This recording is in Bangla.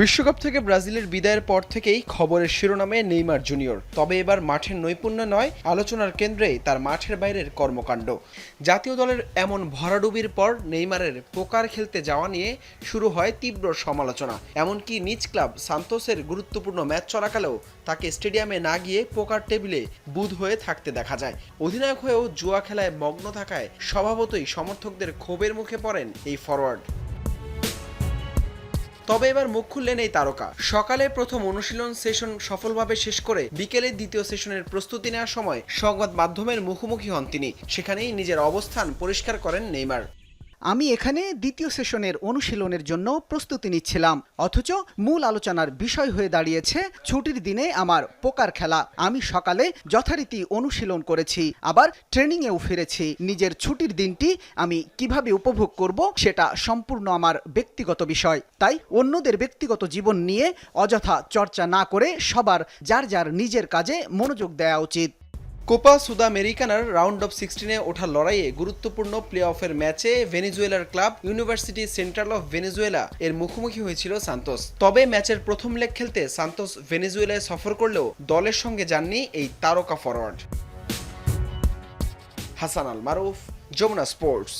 বিশ্বকাপ থেকে ব্রাজিলের বিদায়ের পর থেকেই খবরের শিরোনামে নেইমার জুনিয়র। তবে এবার মাঠের নৈপুণ্য নয়, আলোচনার কেন্দ্রেই তার মাঠের বাইরের কর্মকাণ্ড। জাতীয় দলের এমন ভরাডুবির পর নেইমারের পোকার খেলতে যাওয়া নিয়ে শুরু হয় তীব্র সমালোচনা। এমনকি নিজ ক্লাব সান্তোসের গুরুত্বপূর্ণ ম্যাচ চলাকালেও তাকে স্টেডিয়ামে না গিয়ে পোকার টেবিলে বুঁদ হয়ে থাকতে দেখা যায়। অধিনায়ক হয়েও জুয়া খেলায় মগ্ন থাকায় স্বভাবতই সমর্থকদের ক্ষোভের মুখে পড়েন এই ফরোয়ার্ড। তবে এবার মুখ খুললেন এই তারকা। সকালে প্রথম অনুশীলন সেশন সফলভাবে শেষ করে বিকেলে দ্বিতীয় সেশনের প্রস্তুতি নেওয়ার সময় সংবাদ মাধ্যমের মুখোমুখি হন তিনি। সেখানেই নিজের অবস্থান পরিষ্কার করেন নেইমার। আমি এখানে দ্বিতীয় সেশনের অনুশীলনের জন্য প্রস্তুতি নিচ্ছিলাম, অথচ মূল আলোচনার বিষয় হয়ে দাঁড়িয়েছে ছুটির দিনে আমার পোকার খেলা। আমি সকালে যথারীতি অনুশীলন করেছি, আবার ট্রেনিংয়েও ফিরেছি। নিজের ছুটির দিনটি আমি কিভাবে উপভোগ করব সেটা সম্পূর্ণ আমার ব্যক্তিগত বিষয়। তাই অন্যদের ব্যক্তিগত জীবন নিয়ে অযথা চর্চা না করে সবার যার যার নিজের কাজে মনোযোগ দেওয়া উচিত। কোপা সুদামেরিকানার রাউন্ড অফ 16-এ ওঠার লড়াইয়ে গুরুত্বপূর্ণ প্লে অফের ম্যাচে ভেনেজুয়েলার club university central of Venezuela এর মুখোমুখি হয়েছিল সান্তোস। তবে ম্যাচের প্রথম লেগ খেলতে সান্তোস ভেনেজুয়েলায় সফর করলেও দলের সঙ্গে যাননি এই তারকা ফরোয়ার্ড। হাসান আল মারুফ, যমুনা স্পোর্টস।